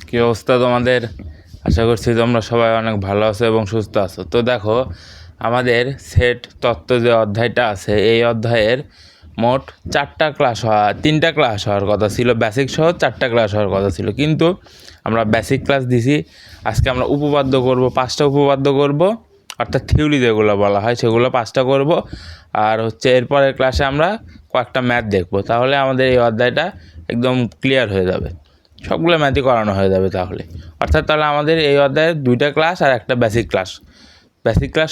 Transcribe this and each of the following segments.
কি অবস্থা তোমাদের? আশা করছি তোমরা সবাই অনেক ভালো আছো এবং সুস্থ আছো। তো দেখো, আমাদের সেট তত্ত্ব যে অধ্যায়টা আছে, এই অধ্যায়ের মোট 3টা ক্লাস হওয়ার কথা ছিল। বেসিক সহ 4টা ক্লাস হওয়ার কথা ছিল, কিন্তু আমরা বেসিক ক্লাস দিছি। আজকে আমরা উপপাদ্য করব, 5টা উপপাদ্য করব, অর্থাৎ থিওরি যেগুলো বলা হয় সেগুলো 5টা করব। আর এরপরের ক্লাসে আমরা কয়েকটা ম্যাথ দেখব। তাহলে আমাদের এই অধ্যায়টা একদম ক্লিয়ার হয়ে যাবে, সবগুলো ম্যাথই করানো হয়ে যাবে। তাহলে আমাদের এই অধ্যায়ে 2টা ক্লাস আর একটা বেসিক ক্লাস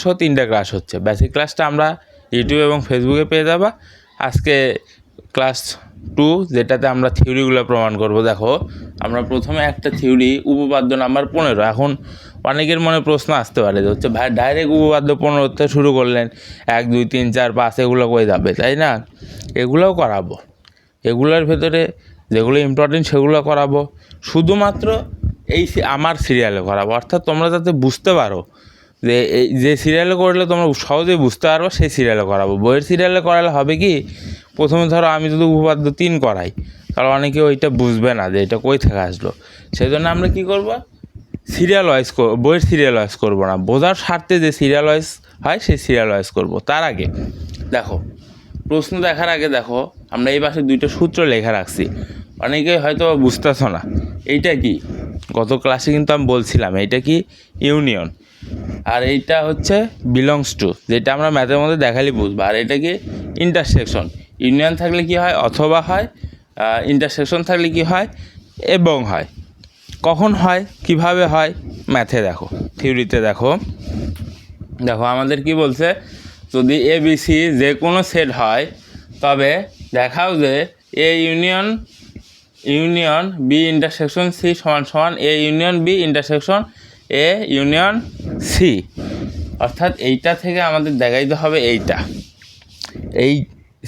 সহ 3টা ক্লাস হচ্ছে। বেসিক ক্লাসটা আমরা ইউটিউব এবং ফেসবুকে পেয়ে যাবা। আজকে ক্লাস 2, যেটাতে আমরা থিওরিগুলো প্রমাণ করব। দেখো, আমরা প্রথমে একটা থিওরি, উপপাদ্য নাম্বার 15। এখন অনেকের মনে প্রশ্ন আসতে পারে যে ভাই ডাইরেক্ট উপপাদ্য 15তে শুরু করলেন, 1 2 3 4 5 এগুলো কই যাবে, তাই না? এগুলোও করাবো। এগুলোর ভেতরে যেগুলো ইম্পর্টেন্ট সেগুলো করাবো, শুধুমাত্র আমার সিরিয়ালে করাবো। অর্থাৎ তোমরা যাতে বুঝতে পারো যে এই যে সিরিয়ালে করলে তোমরা সহজেই বুঝতে পারবো, সেই সিরিয়ালে করাবো। বইয়ের সিরিয়ালে করালে হবে কি, প্রথমে ধরো আমি যদি উপপাদ্য 3 করাই, তাহলে অনেকে ওইটা বুঝবে না যে এটা কই থেকে আসলো। সেই জন্য আমরা কী করবো, সিরিয়াল ওয়াইজ বইয়ের সিরিয়াল ওয়াইজ করবো না, বোঝার স্বার্থে যে সিরিয়াল ওয়াইজ হয় সেই সিরিয়াল ওয়াইজ করবো। তার আগে দেখো, প্রশ্ন দেখার আগে দেখো, আমরা এই পাশে 2টা সূত্র লেখা রাখছি। অনেকেই হয়তো বুঝতেছ না এইটা কি। গত ক্লাসে কিন্তু আমি বলছিলাম এইটা কি, ইউনিয়ন। আর এইটা বিলংস টু, যেটা আমরা ম্যাথের মধ্যে দেখালি বুঝবো। আর এটা কি, ইন্টারসেকশন। ইউনিয়ন থাকলে কি হয়, অথবা হয়। ইন্টারসেকশন থাকলে কি হয়, এবং হয়। কখন হয়, কিভাবে হয়, ম্যাথে দেখো, থিওরিতে দেখো। আমাদের কি বলছে, যদি এ বি সি যে কোনো সেট হয়, তবে দেখাও যে A union B intersection C সমান A union B intersection A union C. অর্থাৎ এইটা থেকে আমাদের দেখাইতে হবে এইটা। এই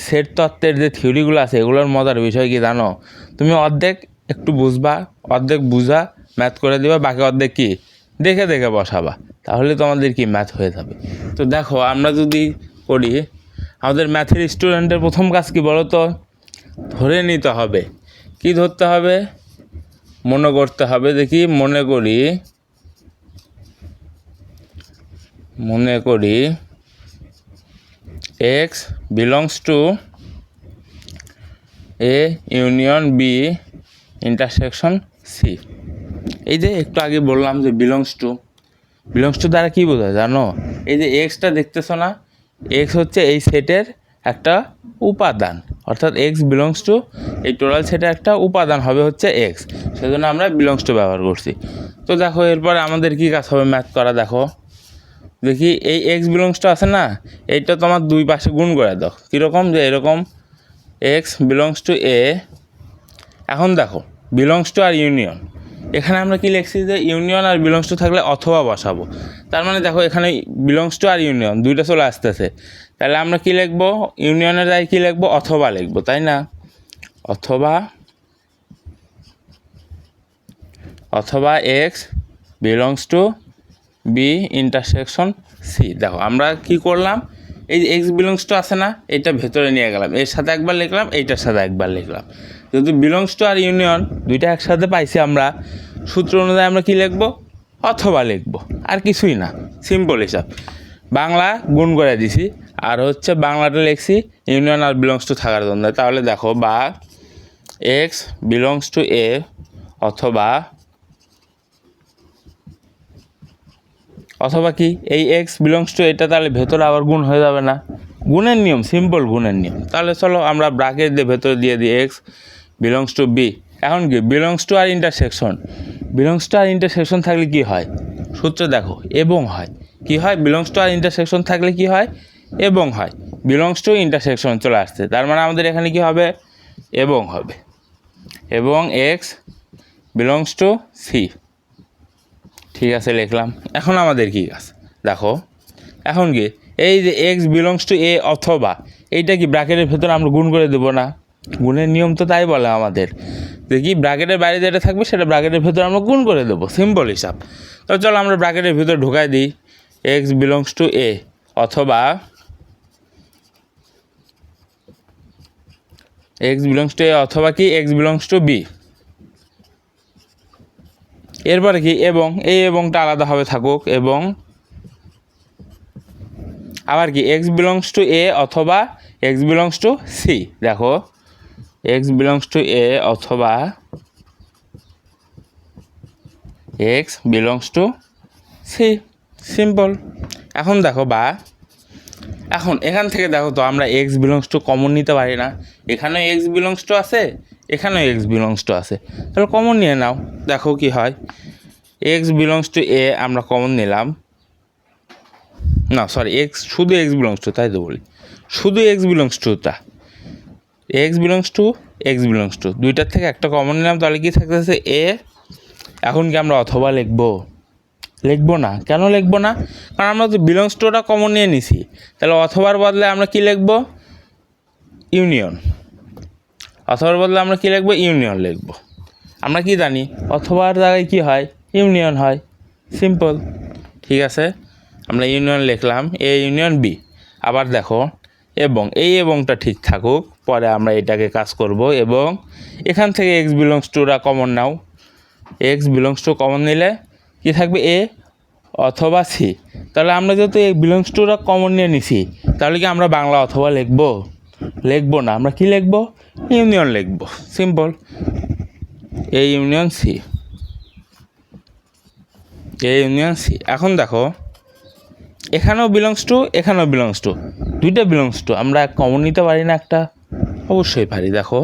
সেট তত্ত্বের যে থিওরিগুলো আছে, এগুলোর মজার বিষয় কি জানো? তুমি অর্ধেক একটু বুঝবা, অর্ধেক বুঝা ম্যাথ করে দিবা, বাকি অর্ধেক কি দেখে দেখে বসাবা, তাহলে তোমাদের কি ম্যাথ হয়ে যাবে। তো দেখো, আমরা যদি করি, আমাদের ম্যাথের স্টুডেন্টের প্রথম কাজ কি বলো তো? ধরে নিতে হবে। কি ধরতে হবে? মনে করতে হবে। দেখি, মনে করি x belongs to A union B intersection C. এই যে একটু আগে বললাম যে বিলংস টু দ্বারা কী বোঝায় জানো? এই যে এক্সটা দেখতেছো না, এক্স এই সেটের একটা উপাদান। অর্থাৎ এক্স বিলংস টু এই টোটাল সেটের একটা উপাদান হবে এক্স। সেজন্য আমরা বিলংস টু ব্যবহার করছি। তো দেখো, এরপরে আমাদের কী কাজ হবে ম্যাথ করা। দেখি, এই এক্স বিলংস টু আছে না, এইটা তোমার দুই পাশে গুণ করে দাও। কীরকম, যে এরকম এক্স বিলংস টু এ। এখন দেখো, বিলংস টু আর ইউনিয়ন, এখানে আমরা কি লিখছি, যে ইউনিয়ন আর বিলংস টু থাকলে অথবা বসাবো। তার মানে দেখো, এখানে বিলংস টু আর ইউনিয়ন দুইটা চলে আসতেছে। তাহলে আমরা কি লিখবো, ইউনিয়নের জায়গায় কী লিখবো, অথবা লিখবো, তাই না? অথবা x belongs to B intersection C. দেখো, আমরা কি করলাম, এই যে এক্স বিলংস টু আছে না, এটা ভেতরে নিয়ে গেলাম, এর সাথে একবার লিখলাম, এইটার সাথে একবার লিখলাম। যেহেতু বিলংস টু আর ইউনিয়ন দুইটা একসাথে পাইছি, আমরা সূত্র অনুযায়ী আমরা কি লিখবো, অথবা লিখবো, আর কিছুই না। সিম্পল হিসাব, বাংলা গুণ করে দিছি, আর বাংলাটা লিখছি ইউনিয়ন আর বিলংস টু থাকার জন্য। তাহলে দেখো, বা এক্স বিলংস টু এ অথবা কি, এই এক্স বিলংস টু এটা, তাহলে ভেতরে আবার গুণ হয়ে যাবে না? গুণের নিয়ম, সিম্পল গুণের নিয়ম। তাহলে চলো আমরা ব্র্যাকেট দিয়ে ভেতরে দিয়ে দিই এক্স বিলংস টু বি। এখন কি, বিলংস টু আর ইন্টারসেকশন থাকলে কি হয়, সূত্র দেখো, এবং হয়। কি হয়, বিলংস টু আর ইন্টারসেকশন থাকলে কি হয়, এবং হয়। বিলংস টু ইন্টারসেকশন চলে আসছে, তার মানে আমাদের এখানে কি হবে, এবং হবে। এবং এক্স বিলংস টু সি। ঠিক আছে, লিখলাম। এখন আমাদের কী কাজ দেখো, এখন কি, এই যে এক্স বিলংস টু এ অথবা, এইটা কি ব্র্যাকেটের ভেতরে আমরা গুণ করে দেবো না? গুণের নিয়ম তো তাই বলে আমাদের, দেখি ব্র্যাকেটের বাইরে যেটা থাকবে সেটা ব্র্যাকেটের ভেতরে আমরা গুণ করে দেবো, সিম্পল হিসাব। তো চলো আমরা ব্র্যাকেটের ভেতরে ঢুকাই দিই এক্স বিলংস টু এ অথবা এক্স বিলংস টু এ অথবা কি এক্স বিলংস টু বি। এরপরে কি এবং, এই এবংটা আলাদাভাবে থাকুক, এবং আবার কি এক্স বিলংস টু এ অথবা এক্স বিলংস টু সি। দেখো এক্স বিলংস টু এ অথবা x belongs to C, simple. এখন দেখো বা এখন এখান থেকে দেখো তো আমরা এক্স বিলংস টু কমন নিতে পারি না, এখানেও এক্স বিলংস টু আছে, এখানেও এক্স বিলংস টু আছে, তাহলে কমন নিয়ে নাও। দেখো কি হয়, এক্স বিলংস টু এ আমরা কমন নিলাম, না সরি এক্স শুধু এক্স বিলংস টু, তাই তো বলি শুধু এক্স বিলংস টুটা, x belongs two x belongs two দুইটার থেকে একটা কমন নিলাম, তাহলে কি থাকতেছে এ। এখন কি আমরা অথবা লিখবো না? কেন লিখবো না? কারণ আমরা তো বিলংস টুটা কমন নিয়ে নিছি, তাহলে অথবার বদলে আমরা কি লিখবো? ইউনিয়ন। অথবার বদলে আমরা কি লিখবো? ইউনিয়ন লিখবো। আমরা কি জানি অথবার জায়গায় কি হয়? ইউনিয়ন হয়, সিম্পল। ঠিক আছে, আমরা ইউনিয়ন লিখলাম, এ ইউনিয়ন বি। আবার দেখো এবং, এই এবংটা ঠিক থাকুক, পরে আমরা এটাকে কাজ করব। এবং এখান থেকে এক্স বিলংস টুরা কমন নাও, এক্স বিলংস টু কমন নিলে কি থাকবে? এ অথবা সি। তাহলে আমরা যেহেতু এ বিলংস টুরা কমন নিয়ে নিছি, তাহলে কি আমরা বাংলা অথবা লিখবো না, আমরা কি লিখবো? ইউনিয়ন লিখবো, simple. A union C, A union C. এখন দেখো এখানেও বিলংস টু, এখানেও বিলংস টু, দুইটা বিলংস টু, আমরা কমন নিতে পারি না একটা? অবশ্যই পারি। দেখো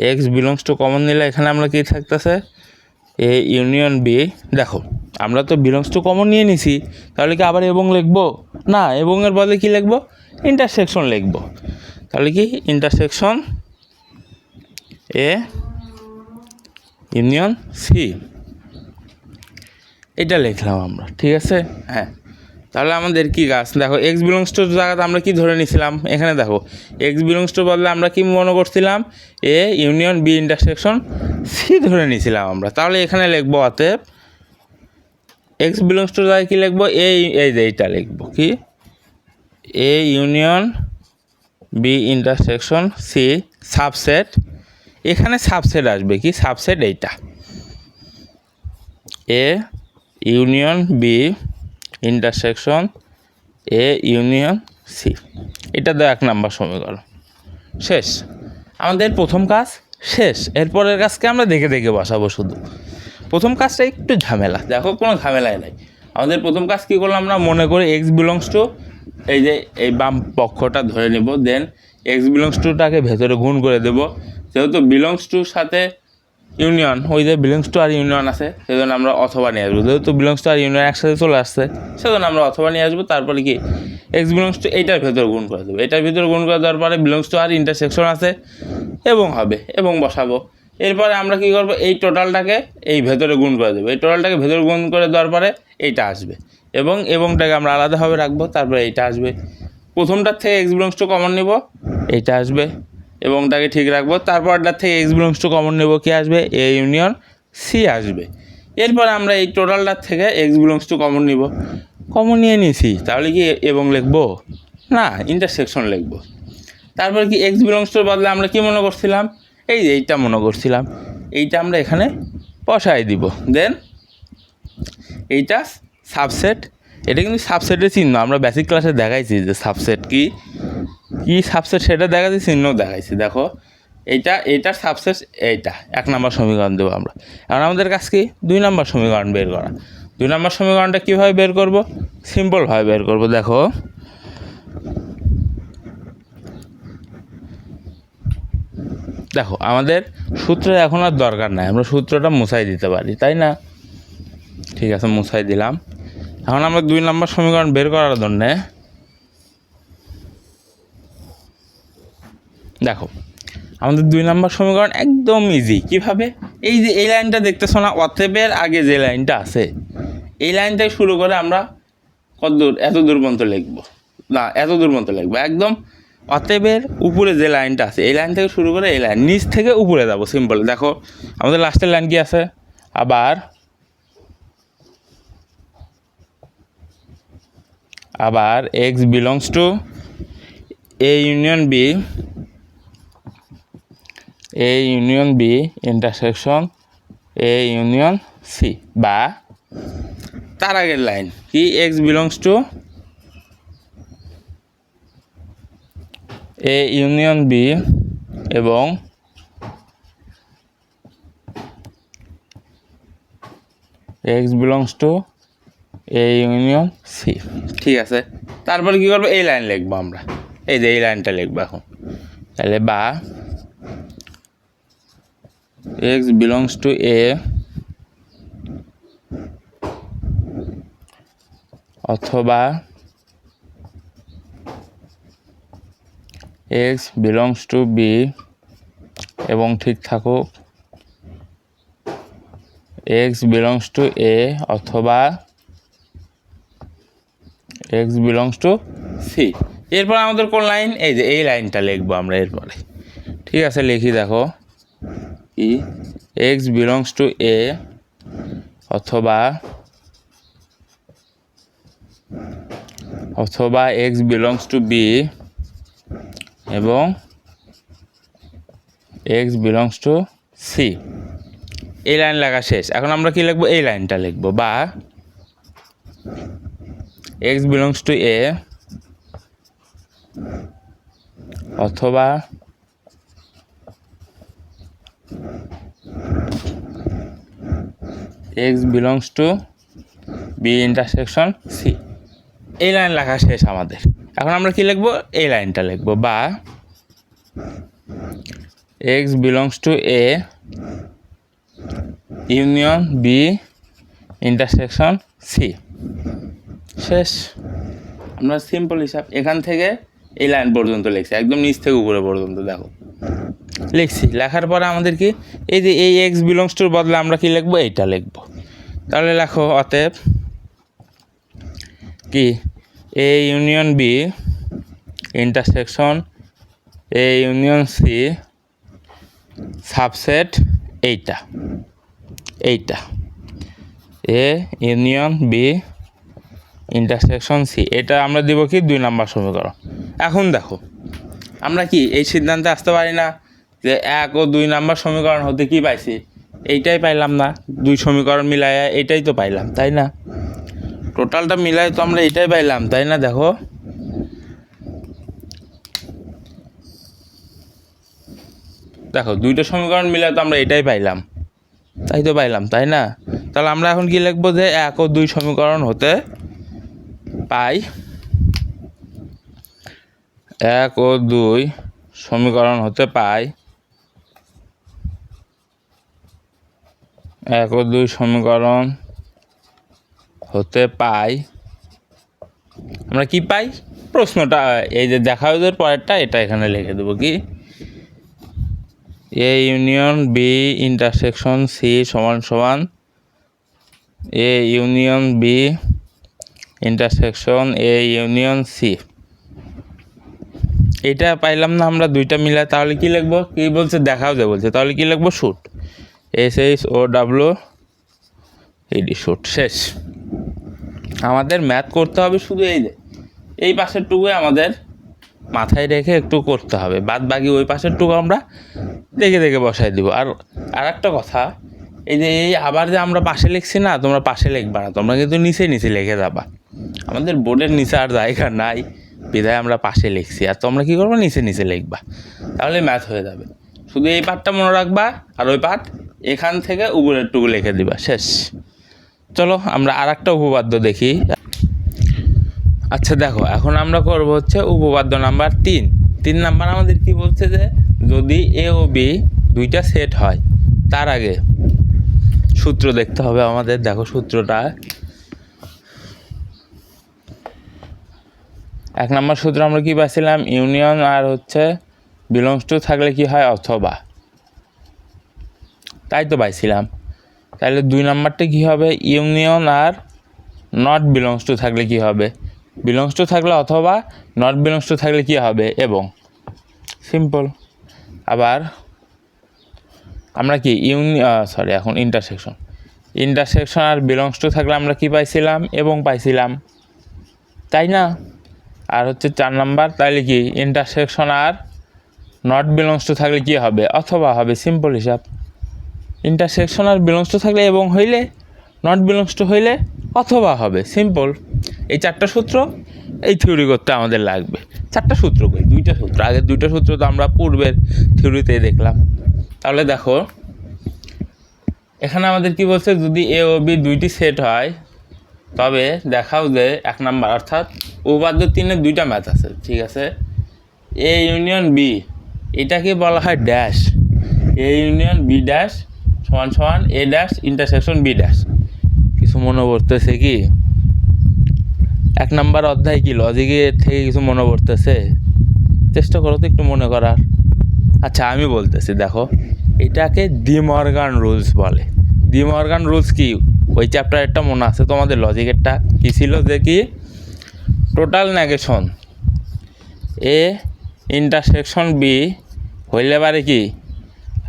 এক্স বিলংস টু কমন নিলে এখানে আমরা কি থাকতেছে? A union B. দেখো আমরা তো বিলংস টু কমন নিয়ে নিছি, তাহলে কি আবার এবং লিখবো না? এবংয়ের বদলে কি লিখবো? ইন্টারসেকশন লিখবো। তাহলে কি ইন্টারসেকশন এ ইউনিয়ন সি, এটা লিখলাম আমরা। ঠিক আছে, হ্যাঁ। তাহলে আমাদের কি কাজ? দেখো এক্স বিলংস টুর জায়গাতে আমরা কি ধরে নিয়েছিলাম? এখানে দেখো এক্স বিলংস টুর বদলে আমরা কি মনে করছিলাম? A union B intersection C ধরে নিয়েছিলাম আমরা। তাহলে এখানে লিখবো অতএব এক্স বিলংস টুর জায়গায় কী লিখবো? এই যে এইটা লিখবো কি? A union B intersection C subset. এখানে সাবসেট আসবে কি? সাবসেট এইটা, A union B intersection A union C. এটা তো 1 নম্বর সমীকরণ। শেষ, আমাদের প্রথম কাজ শেষ। এরপরের কাজকে আমরা দেখে দেখে বসাবো শুধু। প্রথম কাজটা একটু ঝামেলা, দেখো কোনো ঝামেলাই নাই। আমাদের প্রথম কাজ কী করলাম? আমরা মনে করি এক্স বিলংস টু, এই যে এই বাম পক্ষটা ধরে নেব, দেন এক্স বিলংস টুটাকে ভেতরে গুণ করে দেবো। যেহেতু বিলংস টুর সাথে ইউনিয়ন, ওই যে বিলংস টু আর ইউনিয়ন আছে, সেজন্য আমরা অথবা নিয়ে আসবো। যেহেতু বিলংস টু আর ইউনিয়ন একসাথে চলে আসছে, সেজন্য আমরা অথবা নিয়ে আসবো। তারপরে কি এক্স বিলংস টু এইটার ভেতরে গুণ করে দেবো, এটার ভিতরে গুণ করে দেওয়ার পরে বিলংস টু আর ইন্টারসেকশন আছে এবং হবে, এবং বসাবো। এরপরে আমরা কী করবো? এই টোটালটাকে এই ভেতরে গুণ করে দেবো, এই টোটালটাকে ভেতরে গুণ করে দেওয়ার পরে এইটা আসবে, এবংটাকে আমরা আলাদাভাবে রাখবো, তারপরে এইটা আসবে। প্রথমটার থেকে এক্স বিলংস টু কমন নেব, এইটা আসবে, এবংটাকে ঠিক রাখবো। তারপরটার থেকে এক্স বিলংস টু কমন নেব, কি আসবে? এ ইউনিয়ন সি আসবে। এরপর আমরা এই টোটালটার থেকে এক্স বিলংস টু কমন নিব, কমন নিয়ে নিয়েছি, তাহলে কি এবং লিখবো না? ইন্টারসেকশন লিখবো। তারপর কি এক্স বিলংস টুর বদলে আমরা কি মনে করছিলাম? এই যে এইটা মনে করছিলাম, এইটা আমরা এখানে বসাই দিব। দেন এইটা সাবসেট, এটা কিন্তু সাবসেটের চিহ্ন, আমরা বেসিক ক্লাসে দেখাইছি যে সাবসেট কি সাবসেট সেটা দেখাচ্ছি, চিহ্ন দেখাইছি। দেখো এইটার সাবসেট এইটা 1 নম্বর সমীকরণ দেবো আমরা। এখন আমাদের কাছে কি 2 নম্বর সমীকরণ বের করা। 2 নম্বর সমীকরণটা কীভাবে বের করব? সিম্পলভাবে বের করব। দেখো আমাদের সূত্রের এখন আর দরকার নাই, আমরা সূত্রটা মুছাই দিতে পারি, তাই না? ঠিক আছে, মুছাই দিলাম। এখন আমরা 2 নম্বর সমীকরণ বের করার জন্যে দেখো আমাদের 2 নম্বর সমীকরণ একদম ইজি। কীভাবে? এই যে এই লাইনটা দেখতেছো না, অতএবের আগে যে লাইনটা আছে, এই লাইন থেকে শুরু করে আমরা কত দূর? এত দূর পর্যন্ত লিখবো না, এত দূর পর্যন্ত লিখবো। একদম অতএবের উপরে যে লাইনটা আছে, এই লাইন থেকে শুরু করে এই লাইন, নিচ থেকে উপরে যাবো, সিম্পল। দেখো আমাদের লাস্টের লাইন কি আছে? আবার x belongs to A union B intersection A union C, বা তার আগের লাইন কি x belongs to A union B এবং x belongs to A union C. ঠিক আছে, তারপরে কী করবো, এই লাইন লিখবো আমরা, এই যে এই লাইনটা লিখবো এখন। তাহলে বা এক্স বিলংস টু এ অথবা এক্স বিলংস টু বি এবং ঠিক থাকুক এক্স বিলংস টু এ অথবা এক্স বিলংস টু সি। এরপর আমাদের কোন লাইন, এই যে এই লাইনটা লিখবো আমরা এরপরে। ঠিক আছে, লিখি দেখো, কি এক্স বিলংস টু এ অথবা এক্স বিলংস টু বি এবং এক্স বিলংস টু সি। এই লাইন লেখা শেষ। এখন আমরা কি লিখবো, এই লাইনটা লিখবো, বা এক্স বিলংস টু এ অথবা x belongs to B intersection C. এই লাইন লেখা শেষ আমাদের। এখন আমরা কি লিখবো, এই লাইনটা লিখবো, বা x belongs to A union B intersection C. শেষ। আমরা সিম্পল হিসাব এখান থেকে এই লাইন পর্যন্ত লিখছি, একদম নিচ থেকে উপরে পর্যন্ত দেখো লিখছি। লেখার পরে আমাদের কি, এই যে এই এক্স বিলংস টুর বদলে আমরা কি লিখবো, এইটা লিখবো। তাহলে লেখো, অতএব কি A union B intersection A union C subset এইটা A union B intersection C. এটা আমরা দিব কি 2 নম্বর সমীকরণ। এখন দেখো আমরা কি এই সিদ্ধান্তে আসতে পারি না যে 1 ও 2 নম্বর সমীকরণ হতে কি পাইছি, এইটাই পাইলাম না, 2 সমীকরণ মিলায় এইটাই তো পাইলাম, তাই না? টোটালটা মিলায় তো আমরা এইটাই পাইলাম, তাই না? দেখো দেখো 2টা সমীকরণ মিলায় তো আমরা এটাই পাইলাম, তাই তো পাইলাম, তাই না? তাহলে আমরা এখন কি লিখবো, যে 1 ও 2 সমীকরণ হতে পাই, 1 ও 2 সমীকরণ হতে পাই, 1 ও 2 সমীকরণ হতে পাই আমরা কি পাই, প্রশ্নটা এই যে দেখা ওদের পরেরটা, এটা এখানে লিখে দেবো, কি A union B intersection C সমান সমান A union B intersection A union C. এটা পাইলাম না আমরা 2টা মিলায়, তাহলে কি লিখবো, কি বলছে দেখাও যে বলছে, তাহলে কি লিখবো, শুট SHOWED শুট। শেষ। আমাদের ম্যাথ করতে হবে শুধু এই পাশের টুকুই আমাদের মাথায় রেখে একটু করতে হবে, বাদ বাকি ওই পাশের টুকু আমরা দেখে দেখে বসাই দিব। আর একটা কথা, এই যে এই আবার যে আমরা পাশে লিখছি না, তোমরা পাশে লিখবা না, তোমরা কিন্তু নিচে লিখে যাবা। আমাদের বোর্ডের নিচে আর জায়গা নাই, বিধায় আমরা পাশে লিখছি, আর তোমরা কী করবো, নিচে লিখবা, তাহলে ম্যাথ হয়ে যাবে। শুধু এই পার্টটা মনে রাখবা, আর ওই পার্ট এখান থেকে উপরের টুকু লিখে দিবা, শেষ। চলো আমরা আর একটা উপপাদ্য দেখি। আচ্ছা দেখো, এখন আমরা করব হচ্ছে উপপাদ্য নাম্বার 3 নাম্বার। আমাদের কি বলছে, যে যদি এ ও বি 2টা সেট হয়, তার আগে সূত্র দেখতে হবে আমাদের। দেখো সূত্রটা, 1 নম্বর সূত্র আমরা কি পাইছিলাম, ইউনিয়ন আর হচ্ছে বিলংস টু থাকলে কি হয়, অথবা, তাই তো পাইছিলাম। তাহলে 2 নম্বরটা কি হবে, union are not belongs two থাকলে কি হবে, বিলংস টু থাকলে অথবা, নট বিলংস টু থাকলে কি হবে এবং। সিম্পল। আবার আমরা কি এখন ইন্টারসেকশন আর বিলংস টু থাকলে আমরা কি পাইছিলাম, এবং পাইছিলাম, তাই না? আর হচ্ছে 4 নাম্বার, তাহলে কি intersection are not belongs two থাকলে কি হবে, অথবা হবে। সিম্পল হিসাব। ইন্টারসেকশন আর বিলংস টু থাকলে এবং হইলে, নট বিলংস টু হইলে অথবা হবে, সিম্পল। এই 4টা সূত্র এই থিওরি করতে আমাদের লাগবে। 4টা সূত্র কই, 2টা সূত্র, আগের 2টা সূত্র তো আমরা পূর্বের থিওরিতেই দেখলাম। তাহলে দেখো এখানে আমাদের কি বলছে, যদি এ ও বি দুইটি সেট হয় তবে দেখাও যে 1 নাম্বার অর্থাৎ উপপাদ্য 3-এর 2টা ম্যাথ আছে, ঠিক আছে। এ ইউনিয়ন বি, এটাকে বলা হয় dash. A union B dash সমান সমান A dash intersection B dash. কিছু মনে পড়তেছে কি? 1 নাম্বার অধ্যায় কি লজিকের থেকে কিছু মনে পড়তেছে? চেষ্টা করো তো একটু মনে করার। আচ্ছা আমি বলতেছি, দেখো এটাকে ডি মর্গান রুলস বলে। ডি মর্গান রুলস কি? ওই চ্যাপ্টারেরটা মনে আছে তোমাদের, লজিকেরটা কী ছিল যে কি, total negation A intersection B হইলে পারে কি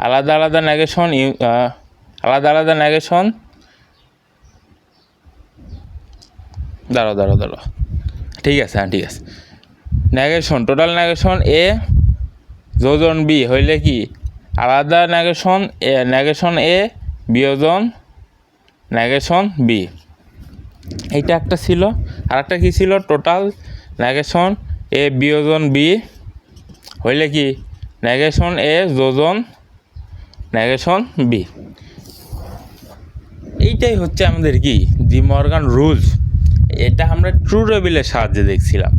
আলাদা আলাদা নেগেশন, আলাদা আলাদা নেগেশন, দাঁড়ো ঠিক আছে, হ্যাঁ ঠিক আছে, নেগেশন টোটাল নেগেশন এ যোজন বি হইলে কি আলাদা নেগেশন এ বিয়োজন নেগেশন বি। এইটা একটা ছিল। আর একটা কী ছিল, টোটাল নেগেশন এ বিয়োজন বি হইলে কি নেগেশন এ যোজন নেগেশন বি। এইটাই হচ্ছে আমাদের কি ডি মর্গান রুলস। এটা আমরা ট্রু টেবিলের সাহায্যে দেখছিলাম।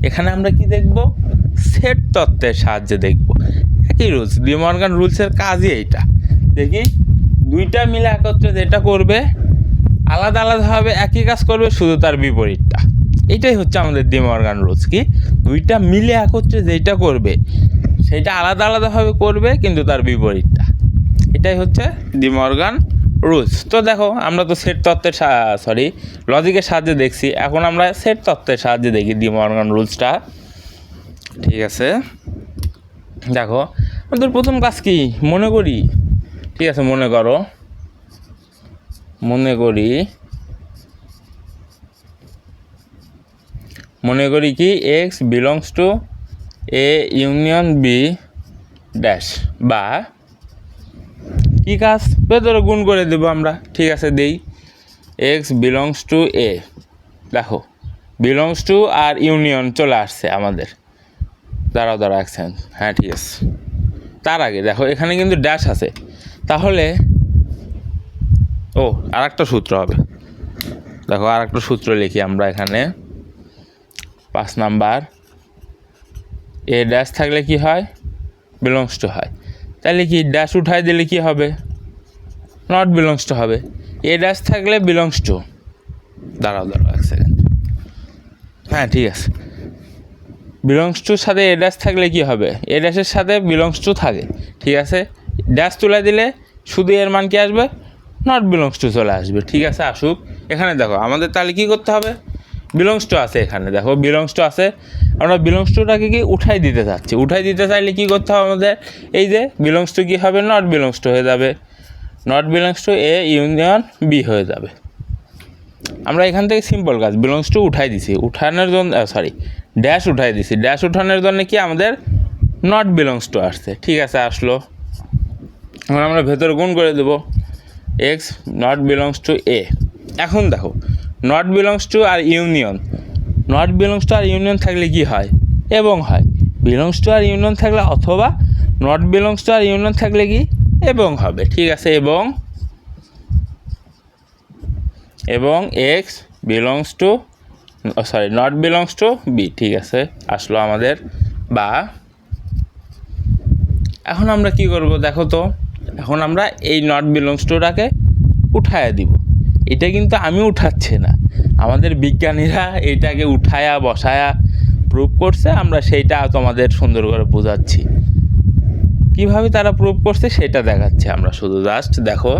এখানে আমরা কি দেখব, সেট তত্ত্বের সাহায্যে দেখব। একই রুলস, ডি মর্গান রুলসের কাজই এইটা। দেখি দুইটা মিলে একত্রে যেটা করবে আলাদা আলাদাভাবে একই কাজ করবে, শুধু তার বিপরীতটা। এইটাই হচ্ছে আমাদের ডি মর্গান রুলস। কি দুইটা মিলে একত্রে যেটা করবে সেটা আলাদা আলাদাভাবে করবে, কিন্তু তার বিপরীতটা। এটাই হচ্ছে ডি মর্গান রুলস। তো দেখো আমরা তো সেট তত্ত্বের লজিকের সাহায্যে দেখছি, এখন আমরা সেট তত্ত্বের সাহায্যে দেখি ডি মর্গান রুলসটা, ঠিক আছে। দেখো আমাদের প্রথম কাজ কি, মনে করি, ঠিক আছে, মনে করি কি x belongs to A union B dash, বা কি কাজ, ভেতরে গুণ করে দেবো আমরা, ঠিক আছে। দেই এক্স বিলংস টু এ, দেখো বিলংস টু আর ইউনিয়ন চলে আসছে আমাদের, দাঁড়াও অ্যাকশন, হ্যাঁ ঠিক আছে। তার আগে দেখো এখানে কিন্তু ড্যাশ আছে, তাহলে আর একটা সূত্র হবে। দেখো আর একটা সূত্র লিখি আমরা এখানে, 5 নাম্বার, এ ড্যাশ থাকলে কি হয়, বিলংস টু হয়। তাহলে কি ড্যাশ উঠাই দিলে কি হবে, নট বিলংস টু হবে। এ ড্যাশ থাকলে বিলংস টু, দাঁড়াও 1 সেকেন্ড, হ্যাঁ ঠিক আছে। বিলংস টুর সাথে এ ড্যাশ থাকলে কি হবে, এ ড্যাশের সাথে বিলংস টু থাকে, ঠিক আছে। ড্যাশ তুলে দিলে শুধু এর মান কি আসবে, নট বিলংস টু চলে আসবে, ঠিক আছে। আসুক এখানে, দেখো আমাদের তাহলে কী করতে হবে, বিলংস টু আছে এখানে, দেখো বিলংস টু আছে, আমরা বিলংস টুটাকে কি উঠাই দিতে চাচ্ছি। উঠাই দিতে চাইলে কী করতে হবে আমাদের, এই যে বিলংস টু কী হবে, নট বিলংস টু হয়ে যাবে, not belongs to A union B হয়ে যাবে। আমরা এখান থেকে সিম্পল কাজ, বিলংস টু উঠাই দিছি, উঠানোর জন্য ড্যাশ উঠাই দিছি, ড্যাশ উঠানোর জন্য কি আমাদের নট বিলংস টু আসছে, ঠিক আছে, আসলো। এখন আমরা ভেতরে গুণ করে দেবো, x not belongs to A. এখন দেখো নট বিলংস টু আর ইউনিয়ন, নট বিলংস টু আর ইউনিয়ন থাকলে কি হয়, এবং হয়। বিলংস টু আর ইউনিয়ন থাকলে অথবা, নট বিলংস টু আর ইউনিয়ন থাকলে কি এবং হবে, ঠিক আছে। এবং x belongs to not belongs to B, ঠিক আছে, আসলো আমাদের। বা এখন আমরা কি করব, দেখো তো এখন আমরা এই নট বিলংস টুটাকে উঠায়া দিব। এটা কিন্তু আমি উঠাচ্ছি না, আমাদের বিজ্ঞানীরা এটাকে উঠায়া বসায়া প্রুভ করছে, আমরা সেইটা তোমাদের সুন্দর করে বোঝাচ্ছি। কীভাবে তারা প্রুভ করছে সেটা দেখাচ্ছে আমরা, শুধু জাস্ট দেখো।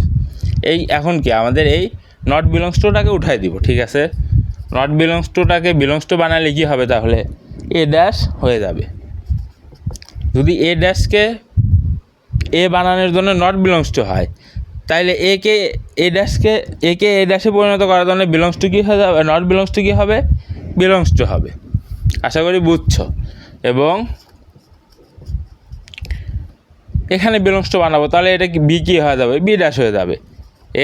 এই এখন কি আমাদের এই নট বিলংস টুটাকে উঠাই দিব, ঠিক আছে। নট বিলংস টুটাকে বিলংস টু বানালে কী হবে, তাহলে এ ড্যাশ হয়ে যাবে। যদি এ ড্যাশকে এ বানানোর জন্য নট বিলংস টু হয়, তাইলে একে এ ড্যাশে পরিণত করার জন্য বিলংস টু কী হয়ে যাবে, নট বিলংস টু কী হবে, বিলংস টু হবে। আশা করি বুঝছো। এবং এখানে বিলংস টু বানাবো, তাহলে এটা কি বি কি হয়ে যাবে, বি ড্যাশ হয়ে যাবে,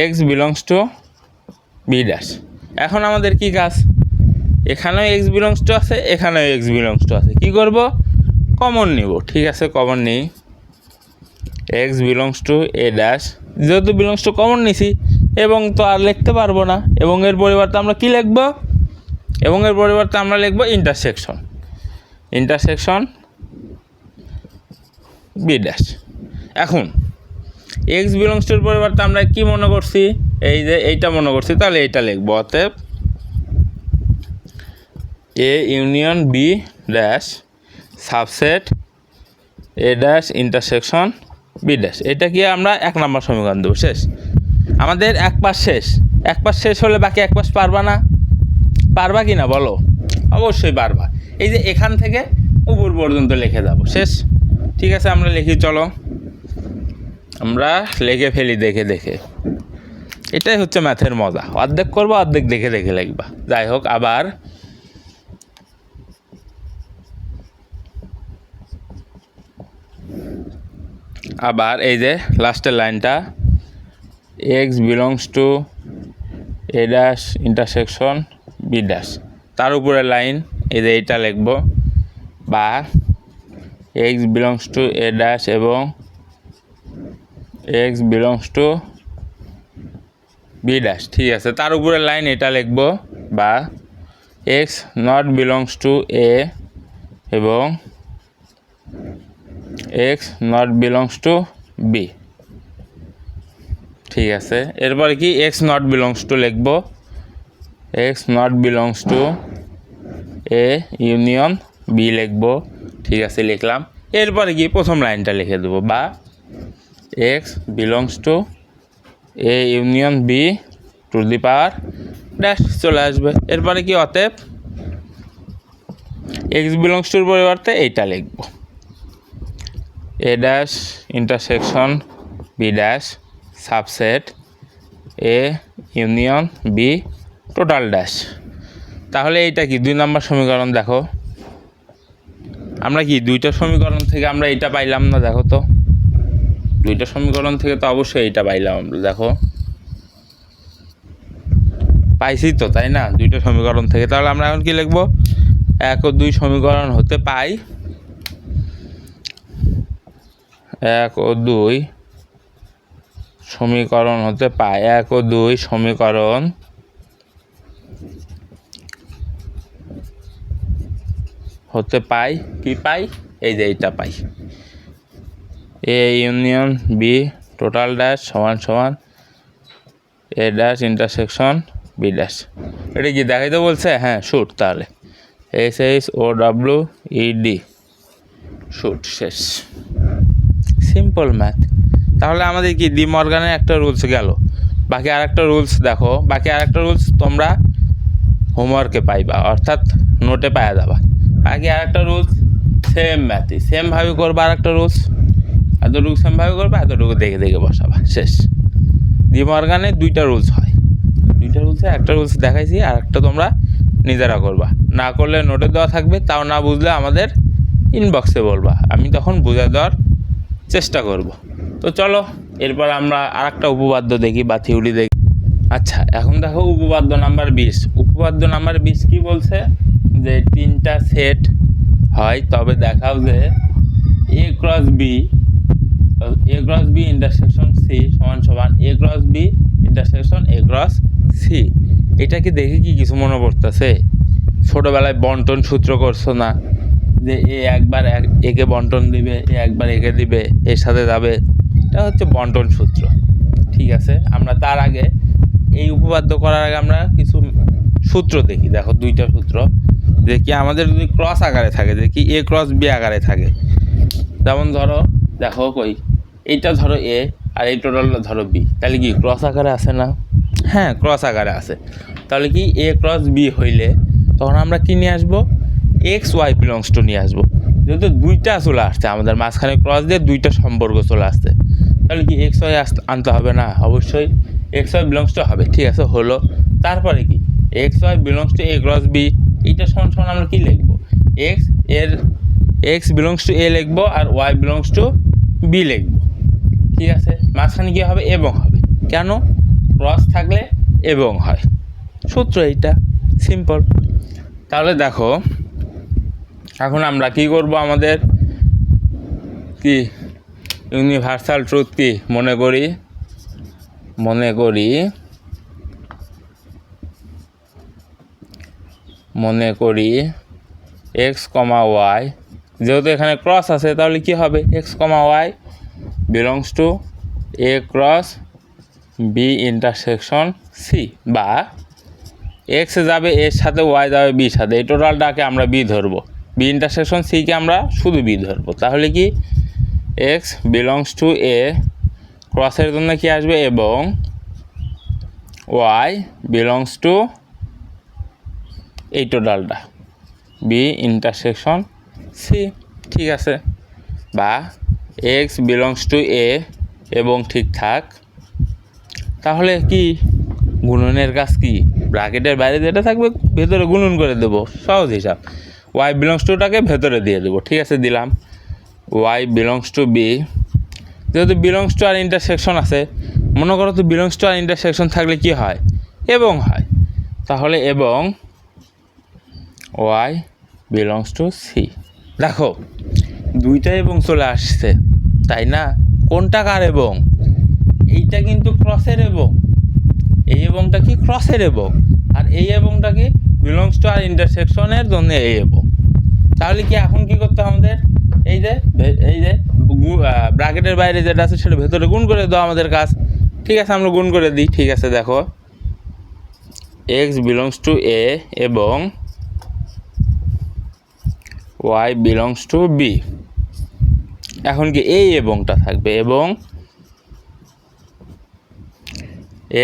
x belongs to B dash. এখন আমাদের কি কাজ, এখানেও এক্স বিলংস টু আছে, এখানেও এক্স বিলংস টু আছে, কী করব, কমন নিব। ঠিক আছে, কমন নিই, x belongs to A dash, যেহেতু বিলংস টু কমন নিছি এবং তো আর লিখতে পারবো না, এবং এর পরিবর্তে আমরা কি লিখব, এবং এর পরিবর্তে আমরা লিখব ইন্টারসেকশন, ইন্টারসেকশন বি ড্যাশ। এখন এক্স বিলংস টুর পরিবর্তে আমরা কি মনে করছি, এই যে এইটা মনে করছি, তাহলে এইটা লিখব, অতএব A union B dash subset A dash intersection B dash. এটা কি আমরা 1 নম্বর সমীকরণ দেবো, শেষ। আমাদের এক পাশ শেষ, এক পাশ শেষ হলে বাকি এক পাশ পারবা না, পারবা কি না বলো, অবশ্যই পারবা। এই যে এখান থেকে উপর পর্যন্ত লিখে যাব, শেষ। ঠিক আছে, আমরা লিখি, চলো আমরা লিখে ফেলি দেখে দেখে। এটাই হচ্ছে ম্যাথের মজা, অর্ধেক করবো, অর্ধেক দেখে দেখে লিখবা। যাই হোক, আবার এই যে লাস্টের লাইনটা, x belongs to A dash intersection B dash, তার উপরে লাইন এই যে এইটা লিখব, বা x belongs to A dash এবং x belongs to B dash. ঠিক আছে, তার উপরে লাইন এটা লিখব, বা x not belongs to A এবং x not belongs to B. ঠিক আছে, এরপরে কি এক্স নট বিলংস টু লিখব, x not belongs to A union B লিখব। ঠিক আছে, লিখলাম। এরপরে কি প্রথম লাইনটা লিখে দেবো, বা x belongs to A union B to the power dash চলে আসবে। এরপরে কি, অতএব এক্স বিলংস টুর পরিবর্তে এইটা লিখব, A dash intersection B dash subset A union B total dash. তাহলে এইটা কি 2 নম্বর সমীকরণ। দেখো আমরা কি দুইটা সমীকরণ থেকে আমরা এইটা পাইলাম না, দেখো তো দুইটা সমীকরণ থেকে তো অবশ্যই এইটা পাইলাম আমরা, দেখো পাইছি তো, তাই না, দুইটা সমীকরণ থেকে। তাহলে আমরা এখন কি লিখবো, 1 ও 2 সমীকরণ হতে পাই, 1 ও 2 সমীকরণ হতে পাই, 1 ও 2 সমীকরণ হতে পাই, কি পাই, এই যে এইটা পাই, A union B total dash সমান সমান A dash intersection B dash. এটা কি দেখাইতে বলছে, হ্যাঁ শুট, তাহলে SHOWED শুট, শেষ, সিম্পল ম্যাথ। তাহলে আমাদের কি ডি মর্গানের একটা রুলস গেল, বাকি আরেকটা রুলস দেখো, বাকি আরেকটা রুলস তোমরা হোমওয়ার্কে পাইবা, অর্থাৎ নোটে পাওয়া যাবা। বাকি আরেকটা রুলস সেম ম্যাথই, সেমভাবে করবা, আরেকটা রুলস এতটুকু সেমভাবে করবা, এতটুকু দেখে দেখে বসাবা, শেষ। ডি মর্গানে 2টা রুলস হয়, 2টা রুলসে একটা রুলস দেখাইছি, আর একটা তোমরা নিজেরা করবা, না করলে নোটে দেওয়া থাকবে, তাও না বুঝলে আমাদের ইনবক্সে বলবা, আমি তখন বুঝে দেওয়ার চেষ্টা করব। তো চলো এরপর আমরা আরেকটা উপপাদ্য দেখি বা থিওরি দেখি। আচ্ছা, এখন দেখো উপপাদ্য নাম্বার 20। উপপাদ্য নাম্বার 20 কি বলছে, যে 3টা সেট হয় তবে দেখাও যে A cross B intersection C সমান সমান A cross B intersection A cross C. এটা কি দেখে কি কিছু মনে পড়তেছে, ছোটোবেলায় বন্টন সূত্র করছো না, যে এ একবার একে বন্টন দিবে, এ একবার একে দিবে, এর সাথে যাবে, এটা হচ্ছে বন্টন সূত্র। ঠিক আছে, আমরা তার আগে এই উপপাদ্য করার আগে আমরা কিছু সূত্র দেখি। দেখো 2টা সূত্র, যে কি আমাদের যদি ক্রস আকারে থাকে, যে কি এ ক্রস বি আকারে থাকে, যেমন ধরো দেখো কই এইটা ধরো এ আর এই টোটালটা ধরো বি, তাহলে কি ক্রস আকারে আছে না, হ্যাঁ ক্রস আকারে আছে। তাহলে কি এ ক্রস বি হইলে তখন আমরা কি নিয়ে আসবো, এক্স ওয়াই বিলংস টু নিয়ে আসবো। যেহেতু 2টা চলে আসছে আমাদের মাঝখানে, ক্রস দিয়ে 2টা সম্পর্ক চলে আসছে, তাহলে কি এক্স ওয়াই আনতে হবে না, অবশ্যই এক্স ওয়াই বিলংস টু হবে। ঠিক আছে, হলো। তারপরে কি x y belongs to A cross B, এইটা সমান সমান আমরা কি লিখবো, এক্স বিলংস টু এ লিখবো আর ওয়াই বিলংস টু বি লিখবো। ঠিক আছে, মাঝখানে কী হবে এবং হবে, কেন ক্রস থাকলে এবং হয়, সূত্র এইটা সিম্পল। তাহলে দেখো এখন আমরা কি করব, আমাদের কি ইউনিভার্সাল ট্রুথ কি মনে করি এক্স কমা ওয়াই, যেহেতু এখানে ক্রস আছে তাহলে কি হবে, x comma y belongs to A cross B intersection C, বা এক্স যাবে এর সাথে ওয়াই যাবে বির সাথে, এই টোটালটাকে আমরা বি ধরবো, বি ইন্টারসেকশন সিকে আমরা শুধু বি ধরবো। তাহলে কি এক্স বিলংস টু এ, ক্রসের জন্য কি আসবে এবং, ওয়াই বিলংস টু এই টোটালটা বি ইন্টারসেকশন সি, ঠিক আছে, বা এক্স বিলংস টু এ এবং ঠিকঠাক। তাহলে কি গুণনের কাজ কি, ব্র্যাকেটের বাইরে যেটা থাকবে ভেতরে গুণন করে দেবো, সহজ হিসাব। ওয়াই বিলংস টুটাকে ভেতরে দিয়ে দেবো, ঠিক আছে, দিলাম ওয়াই বিলংস টু বি, যেহেতু বিলংস টু আর ইন্টারসেকশন আছে, মনে করো তো বিলংস টু আর ইন্টারসেকশন থাকলে কি হয়, এবং হয়, তাহলে এবং ওয়াই বিলংস টু সি। দেখো দুইটা এবং চলে আসছে, তাই না, কোনটা কার এবং, এইটা কিন্তু ক্রসের এবং, এই এবংটা কি ক্রসের এবং, আর এই এবংটা কি বিলংস টু আর ইন্টারসেকশনের জন্য এই এবং। তাহলে কি এখন কি করতে হবে আমাদের, এই যে ব্র্যাকেটের বাইরে যেটা আছে সেটা ভেতরে গুণ করে দাও আমাদের কাজ, ঠিক আছে, আমরা গুণ করে দিই, ঠিক আছে। দেখো এক্স বিলংস টু এ এবং ওয়াই বিলংস টু বি, এখন কি এই এবংটা থাকবে, এবং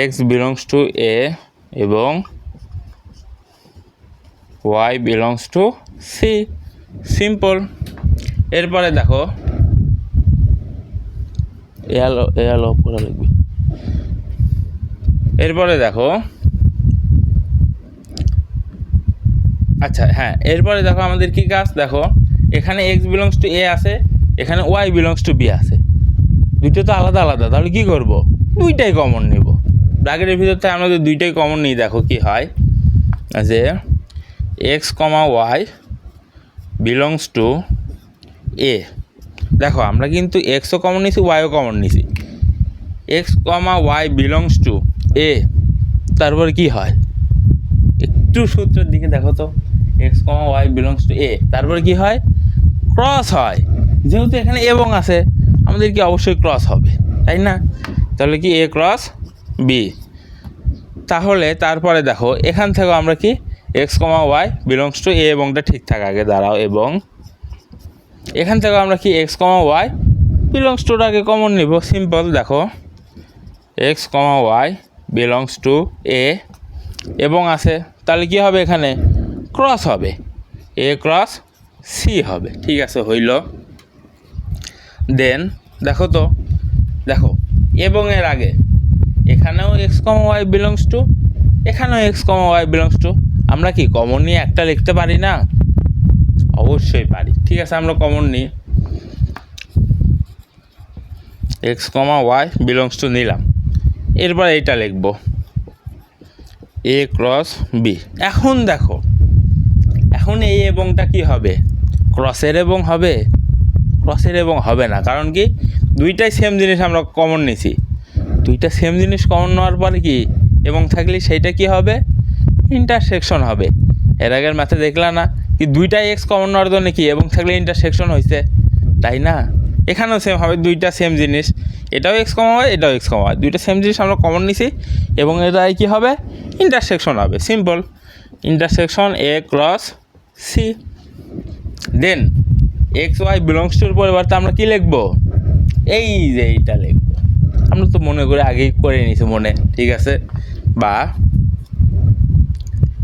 এক্স বিলংস টু এ এবং y belongs to C, simple. এরপরে দেখো এলো পড়া লিখবি, এরপরে দেখো, আচ্ছা হ্যাঁ, এরপরে দেখো আমাদের কি কাজ, দেখো এখানে এক্স বিলংস টু এ আছে, এখানে ওয়াই বিলংস টু বি আছে, দুইটা তো আলাদা আলাদা, তাহলে কি করব, দুইটাই কমন নিব, ব্র্যাকেটের ভিতর থেকে আমরা যদি দুইটাই কমন নিই, দেখো কি হয় যে x comma y belongs to A, দেখো আমরা কিন্তু এক্সও কমন নিছি ওয়াইও কমন নিছি, x comma y belongs to A, তারপর কি হয়, একটু সূত্রের দিকে দেখো তো, x comma y belongs to A, তারপর কি হয়, ক্রস হয়, যেহেতু এখানে এবং আছে আমাদের কি অবশ্যই ক্রস হবে, তাই না, তাহলে কি এ ক্রস বি। তাহলে তারপরে দেখো এখান থেকেও আমরা কি x comma y belongs to A এবংটা ঠিকঠাক আগে দাঁড়াও, এবং এখান থেকে আমরা কি এক্স কমা ওয়াই বিলংস টুটাকে কমন নিব, সিম্পল। দেখো x comma y belongs to A এবং আছে, তাহলে কি হবে, এখানে ক্রস হবে, এ ক্রস সি হবে, ঠিক আছে, হইল। দেন দেখো তো, দেখো এবং এর আগে এখানেও x comma y belongs to, এখানেও x comma y belongs to, আমরা কি কমন নিয়ে একটা লিখতে পারি না, অবশ্যই পারি, ঠিক আছে, আমরা কমন নিই, x comma y belongs to নিলাম, এরপর এইটা লিখব এ ক্রস বি। এখন দেখো এখন এই এবংটা কি হবে, ক্রসের এবং হবে, ক্রসের এবং হবে না, কারণ কি দুইটাই সেম জিনিস আমরা কমন নিছি, দুইটা সেম জিনিস কমন নেওয়ার পরে কি এবং থাকলে সেইটা কি হবে, ইন্টারসেকশন হবে। এর আগের ম্যাথে দেখলাম না কি দুইটাই এক্স কমন নেওয়ার জন্য কি এবং থাকলে ইন্টারসেকশন হয়েছে, তাই না, এখানেও সেম হবে, দুইটা সেম জিনিস, এটাও এক্স কমন হয় এটাও এক্স কমন হয়, দুইটা সেম জিনিস আমরা কমন নিছি এবং এটাই কি হবে, ইন্টারসেকশন হবে, simple, intersection A cross C. Then x y belongs টুর পরিবর্তে আমরা কি লিখবো, এই যে এইটা লিখবো, আমরা তো মনে করে আগেই করে নিছি মনে, ঠিক আছে, বা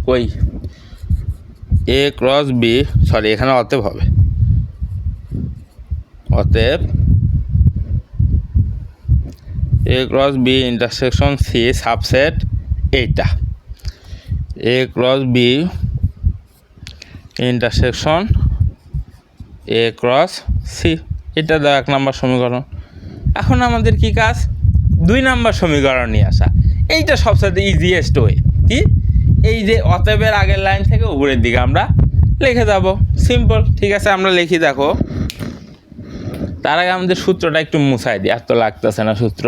কই এ ক্রস বি, সরি এখানে অতএব হবে, অতএব A cross B intersection C subset এইটা, A cross B intersection A cross C, এটা দাও 1 নম্বর সমীকরণ। এখন আমাদের কি কাজ, 2 নম্বর সমীকরণ নিয়ে আসা। এইটা সবচেয়ে ইজিয়েস্ট ওয়ে। কি, এই যে অতএবের আগের লাইন থেকে উপরের দিকে আমরা লিখে যাব, সিম্পল। ঠিক আছে, আমরা লিখি। দেখো, তার আগে আমাদের সূত্রটা একটু মুছাই দিই, আর তো লাগতেছে না সূত্র।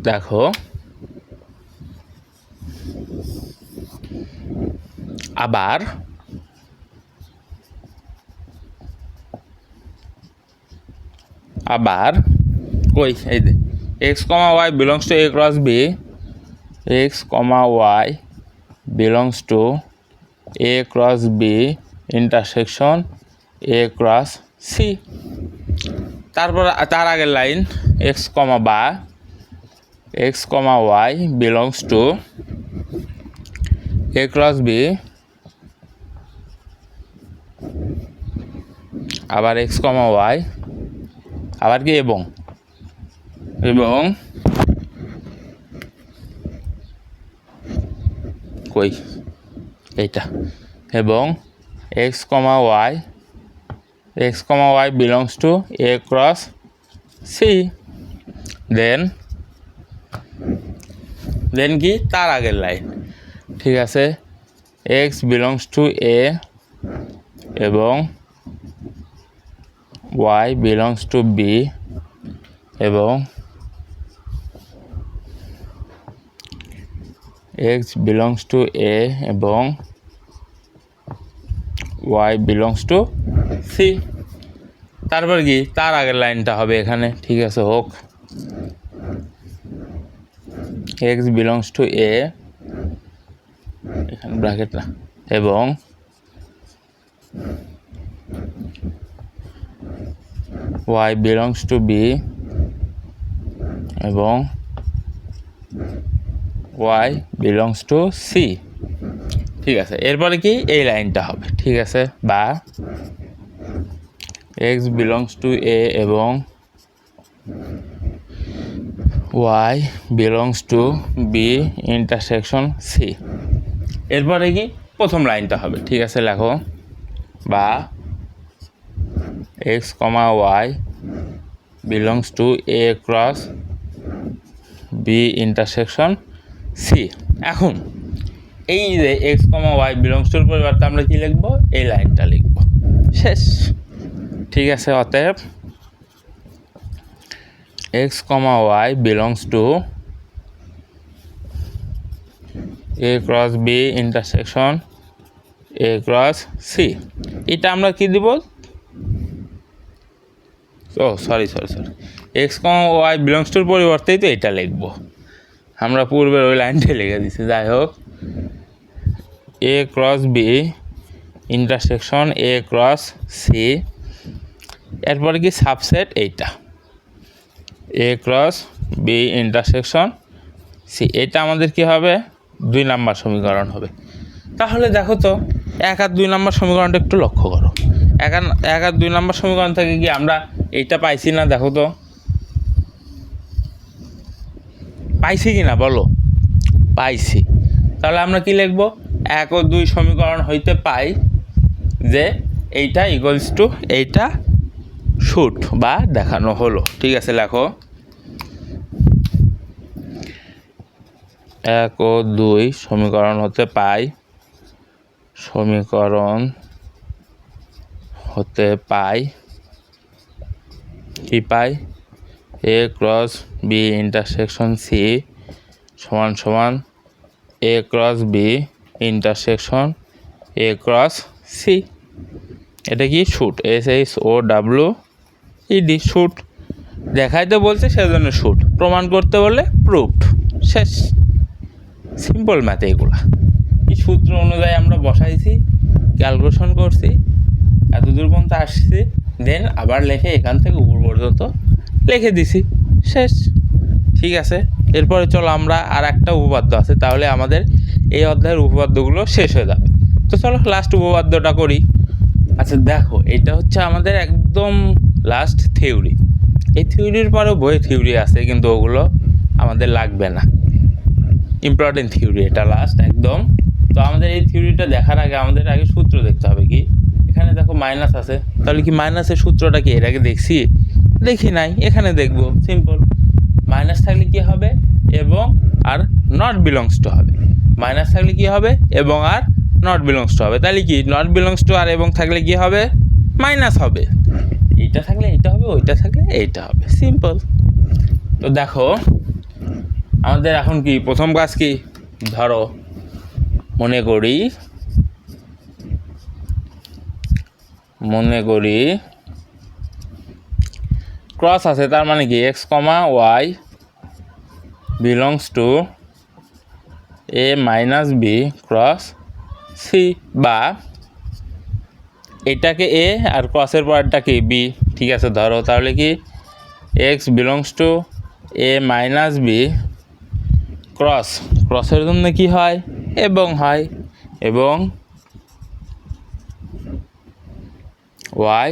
দেখো, আবার কই, এই যে x, y belongs to a cross b, x, y belongs to a cross b intersection a cross c। তারপর তার আগের line x, y belongs to a cross b, আবার x, y, আবার কি এবং কই এইটা, এবং x, y belongs to a cross c। দেন কি, তার আগের লাইন। ঠিক আছে, x belongs to a এবং y belongs to b এবং x belongs to a এবং y belongs to c। তারপর কি, তার আগের লাইনটা হবে এখানে। ঠিক আছে, হোক, x belongs to a, এখানে ব্র্যাকেট না, এবং y belongs to b এবং y belongs to c। ঠিক আছে, এরপরে কি, এই লাইনটা হবে। ঠিক আছে, বা x belongs to a এবং y belongs to b intersection c। এরপরে কি, প্রথম লাইনটা হবে। ঠিক আছে, লেখো, বা x, y belongs to a cross b intersection c। এখন এই যে x, y belongs to পরিবর্তে আমরা কি লিখবো, এই লাইনটা লিখবো, শেষ। ঠিক আছে, অতএব x, y belongs to a cross b intersection a cross c। এটা আমরা কি দিব, sorry x, y belongs to পরিবর্তেই তো এটা লিখবো, আমরা পূর্বের ওই লাইনটাই লিখে দিচ্ছি। যাই হোক, a cross b intersection a cross c, এরপরে কি সাবসেট এইটা a cross b intersection c। এটা আমাদের কি হবে, 2 নম্বর সমীকরণ হবে। তাহলে দেখো তো, 1 আর 2 নম্বর সমীকরণটা একটু লক্ষ্য করো। 1 আর 2 নম্বর সমীকরণ থেকে কি আমরা এইটা পাইছি না? দেখো তো, পাইছি কি না বলো, পাইছি। তাহলে আমরা কি লিখব, 1 ও 2 সমীকরণ হইতে পাই যে এইটা ইকুয়ালস টু এইটা শুট বা দেখানো হলো। ঠিক আছে, লেখো, 1 ও 2 সমীকরণ হতে পাই কি পাই, a cross b intersection c সমান সমান a cross b intersection a cross c। এটা কি, শুট, SHOWED, শুট। দেখাইতে বলছে সেজন্য শুট, প্রমাণ করতে বললে প্রুফড। শেষ, সিম্পল ম্যাথ এগুলা। এই সূত্র অনুযায়ী আমরা বসাইছি, ক্যালকুলেশন করছি, এতদূর পর্যন্ত আসছি, দেন আবার লিখে এখান থেকে উপর পর্যন্ত লিখে দিছি, শেষ। ঠিক আছে, এরপরে চলো আমরা আর একটা উপপাদ্য আছে, তাহলে আমাদের এই অধ্যায়ের উপপাদ্যগুলো শেষ হয়ে যাবে। তো চলো লাস্ট উপপাদ্যটা করি। আচ্ছা দেখো, এটা হচ্ছে আমাদের একদম লাস্ট থিওরি। এই থিওরির পরেও বইয়ে থিওরি আছে, কিন্তু ওগুলো আমাদের লাগবে না, ইম্পর্টেন্ট থিওরি, এটা লাস্ট একদম। তো আমাদের এই থিওরিটা দেখার আগে আমাদের আগে সূত্র দেখতে হবে। কি, এখানে দেখো মাইনাস আছে, তাহলে কি মাইনাসের সূত্রটা কি এর আগে দেখছি? দেখি নাই, এখানে দেখব। সিম্পল, মাইনাস থাকলে কি হবে? এবং আর নট বিলংস টু হবে। মাইনাস থাকলে কি হবে? এবং আর নট বিলংস টু হবে। তাহলে কি নট বিলংস টু আর এবং থাকলে কি হবে? মাইনাস হবে। এইটা থাকলে এইটা হবে, ওইটা থাকলে এইটা হবে। সিম্পল। তো দেখো আমাদের এখন কি প্রথম কাজ কি? ধরো মনে করি ক্রস আছে, তার মানে কি x comma y belongs to A minus B cross C, বা এটাকে এ আর ক্রসের পরেরটা কি বি। ঠিক আছে, ধরো তাহলে কি x belongs to A minus B ক্রসের জন্য কি হয়? এবং হয়, এবং ওয়াই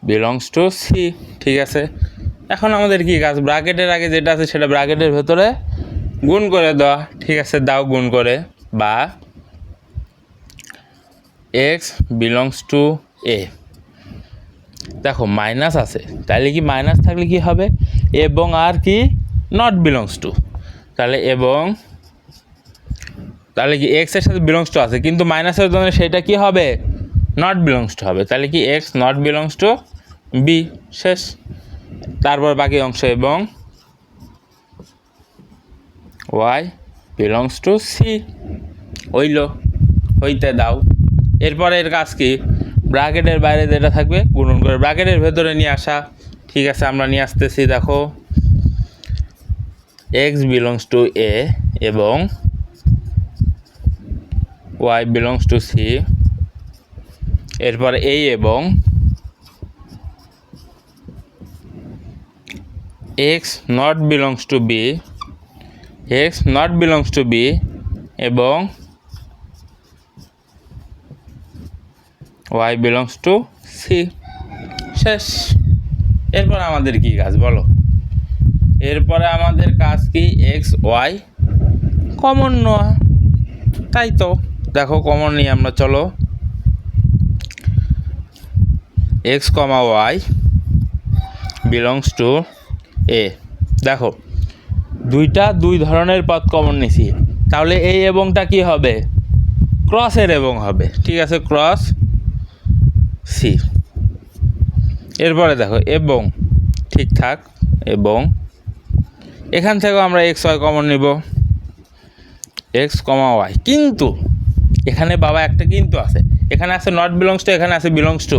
বিলংস টু সি। ঠিক আছে, এখন আমাদের কি কাজ? ব্র্যাকেটের আগে যেটা আছে সেটা ব্র্যাকেটের ভেতরে গুণ করে দেওয়া। ঠিক আছে, দাও গুণ করে, বা এক্স বিলংস টু এ। দেখো মাইনাস আছে, তাহলে কি মাইনাস থাকলে কি হবে? এবং আর কি নট বিলংস টু। তাহলে এবং, তাহলে কি এক্সের সাথে বিলংস টু আছে, কিন্তু মাইনাসের জন্য সেটা কি হবে? নট বিলংস টু হবে। তাহলে কি x not belongs to B. শেষ। তারপর বাকি অংশ এবং ওয়াই বিলংস টু সি হইতে দাও। এরপরে এর কাজ কি? ব্র্যাকেটের বাইরে যেটা থাকবে গুণন করে ব্র্যাকেটের ভেতরে নিয়ে আসা। ঠিক আছে, আমরা নিয়ে আসতেছি। দেখো এক্স বিলংস টু এ এবং ওয়াই বিলংস টু সি। এরপরে এই এবং x not belongs to B, x not belongs to B এবং ওয়াই বিলংস টু সি। শেষ। এরপর আমাদের কি কাজ বলো? এরপরে আমাদের কাজ কি? এক্স ওয়াই কমন নেওয়া। তাই তো, দেখো কমন নিই আমরা। চলো, x comma y belongs to A. দেখো দুই ধরনের পদ কমন নিছি, তাহলে এই এবংটা কি হবে? ক্রসের এবং হবে। ঠিক আছে, ক্রস সি। এরপরে দেখো এবং ঠিকঠাক, এবং এখান থেকেও আমরা এক্স ওয়াই কমন নিব, এক্স কমা ওয়াই। কিন্তু এখানে বাবা একটা কিন্তু আছে, এখানে আছে নট বিলংস টু, এখানে আছে বিলংস টু।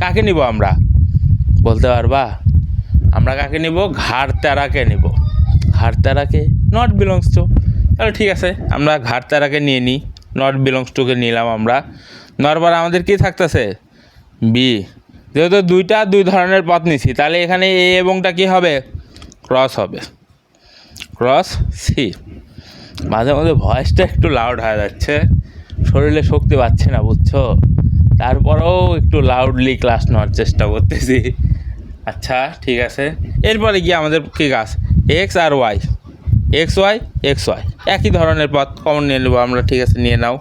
কাকে নিব আমরা? বলতে পারবা? আমরা কাকে নিব? ঘাড় তেরাকে নিব। ঘাড় তেরাকে নট বিলংস টু। তাহলে ঠিক আছে, আমরা ঘাড় তেরাকে নিয়ে নিই, নট বিলংস টুকে নিলাম আমরা। নেওয়ার পর আমাদের কী থাকতেছে? বি। যেহেতু দুই ধরনের পথ নিছি, তাহলে এখানে এ এবংটা কী হবে? ক্রস হবে, ক্রস সি। মাঝে মাঝে ভয়েসটা একটু লাউড হয়ে যাচ্ছে, শরীরে শক্তি পাচ্ছে না, বুঝছো? তারপরেও একটু লাউডলি ক্লাস নেওয়ার চেষ্টা করতেছি। আচ্ছা ঠিক আছে, এরপরে গিয়ে আমাদের কী কাজ? এক্স আর ওয়াই, এক্স ওয়াই একই ধরনের পথ কমন নিয়ে নেবো আমরা। ঠিক আছে, নিয়ে নাও।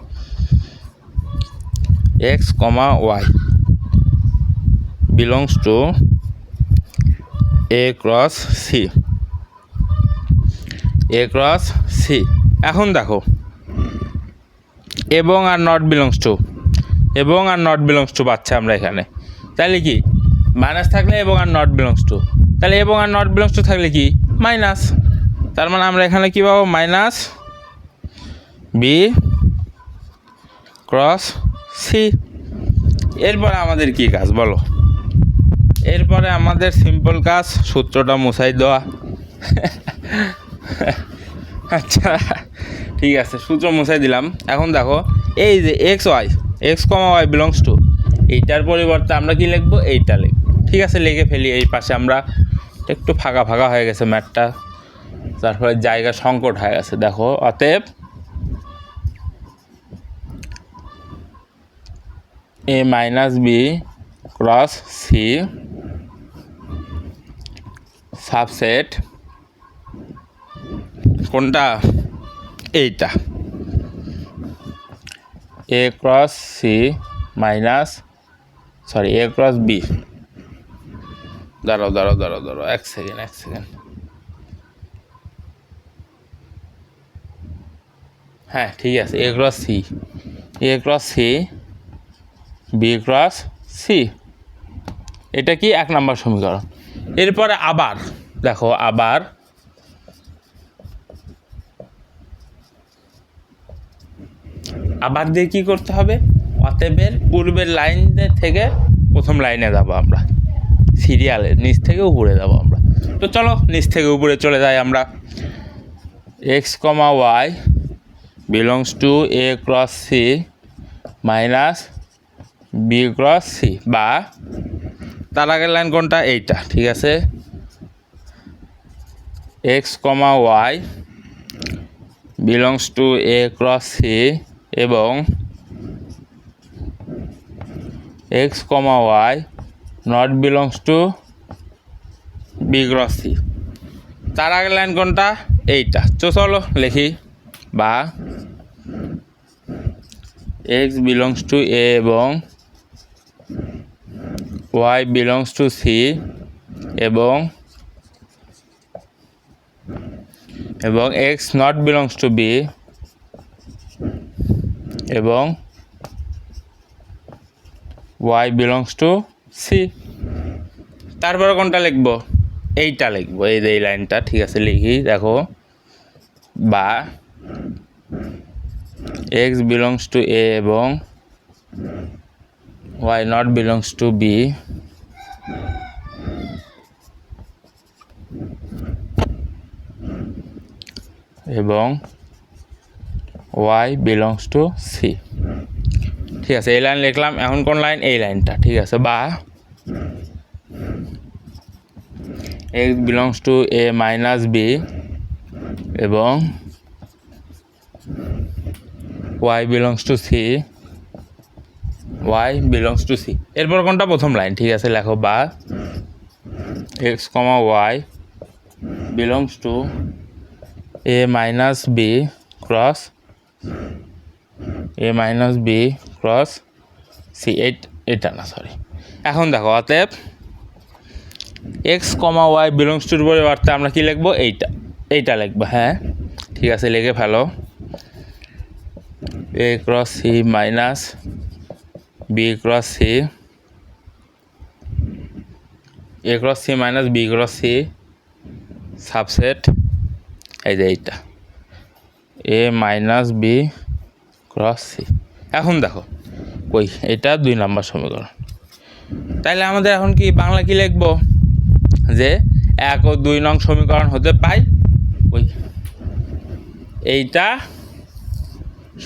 X comma y belongs to A cross C, A cross C. এখন দেখো এবং আর নট বিলংস টু, এবং আর নট বিলংস টু পাচ্ছে আমরা এখানে। তাহলে কি মাইনাস থাকলে এবং আর নট বিলংস টু, তাহলে এবং আর নট বিলংস টু থাকলে কি মাইনাস। তার মানে আমরা এখানে কী পাবো? Minus B cross C. এরপরে আমাদের কি কাজ বলো? এরপরে আমাদের সিম্পল কাজ, সূত্রটা মুছাই দেওয়া। আচ্ছা ঠিক আছে, সূত্র মুছাই দিলাম। এখন দেখো এই যে x comma y belongs to, এইটার পরিবর্তে আমরা কি লিখবো? এইটা লিখবো। ঠিক আছে, লিখে ফেলি। এই পাশে আমরা একটু ফাঁকা হয়ে গেছে ম্যাটটা, যার ফলে জায়গা সংকট হয়ে গেছে। দেখো অতএব A minus B cross C subset কোনটা? এইটা, A cross C minus sorry A cross B, দাঁড়াও এক সেকেন্ড, হ্যাঁ ঠিক আছে, A cross C B cross C, এটা কি 1 নম্বর সমীকরণ। এরপরে আবার দেখো, আবার দিয়ে কী করতে হবে, অতএবের পূর্বের লাইন থেকে প্রথম লাইনে যাবো আমরা, সিরিয়ালের নিচ থেকে উপরে যাবো আমরা। তো চলো নিচ থেকে উপরে চলে যাই আমরা। X comma y belongs to A cross C minus B cross C, বা তার আগের লাইন কোনটা, এইটা, ঠিক আছে। X comma y belongs to A cross C এবং x comma y not belongs to B cross C, তার আগের লাইন কোনটা, এইটা। তো চলো লিখি, বা এক্স বিলংস টু এ এবং ওয়াই বিলংস টু সি এবং x not belongs to B এবং ওয়াই বিলংস টু সি। তারপরে কোনটা লিখবো, এইটা লিখবো, এই লাইনটা, ঠিক আছে লিখি, দেখো, বা এক্স বিলংস টু এ এবং y not belongs to B এবং ওয়াই বিলংস টু সি, ঠিক আছে, এই লাইন লিখলাম। এখন কোন লাইন, এই লাইনটা, ঠিক আছে, বা x belongs to A minus B এবং ওয়াই বিলংস টু সি, এরপর কোনটা, প্রথম লাইন, ঠিক আছে, লেখো, বা x comma y belongs to A minus B cross C, এটা না, সরি। এখন দেখো, অতএব এক্স কমা ওয়াই বিলংস টুর পরিবর্তে আমরা কি লিখবো, এইটা লিখবো, হ্যাঁ ঠিক আছে, লিখে ফেলো। A cross C minus B cross C, A cross C minus B cross C subset, এই যে এইটা, A minus B cross C. এখন দেখো, কই, এটা 2 নম্বর সমীকরণ। তাইলে আমাদের এখন কি বাংলা কি লিখবো, যে 1 ও 2 নং সমীকরণ হতে পাই ওই এইটা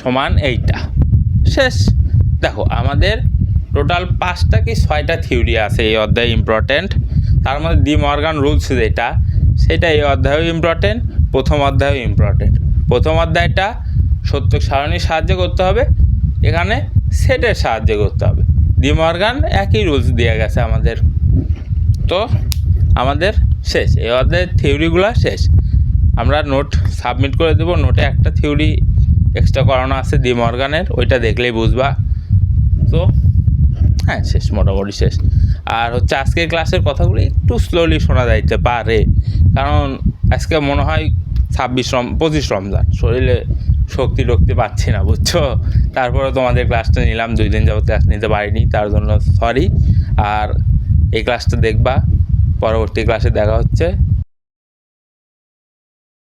সমান এইটা, শেষ। দেখো, আমাদের টোটাল 5টা কি 6টা থিওরি আছে এই অধ্যায়ে ইম্পর্টেন্ট। তার মধ্যে ডি মর্গান রুলস যেটা, সেটা এই অধ্যায়েও ইম্পর্টেন্ট, প্রথম অধ্যায়েও ইম্পর্টেন্ট। প্রথম অধ্যায়টা সত্যক সারণীর সাহায্যে করতে হবে, এখানে সেটের সাহায্যে করতে হবে। ডি মর্গান একই রুলস দেওয়া গেছে আমাদের। তো আমাদের শেষ, এই অধ্যায়ের থিওরিগুলো শেষ। আমরা নোট সাবমিট করে দেবো, নোটে একটা থিওরি এক্সট্রা করানো আছে ডি মর্গানের, ওইটা দেখলেই বুঝবা। তো হ্যাঁ, শেষ, মোটামুটি শেষ। আর হচ্ছে আজকের ক্লাসের কথাগুলো একটু স্লোলি শোনা যাইতে পারে, কারণ আজকে মনে হয় 25 রমজান, শরীরে শক্তি পাচ্ছি না, বুঝছো। তারপরে তোমাদের ক্লাসটা নিলাম, 2 দিন যাবত ক্লাস নিতে পারিনি, তার জন্য সরি। আর এই ক্লাসটা দেখবা, পরবর্তী ক্লাসে দেখা হচ্ছে।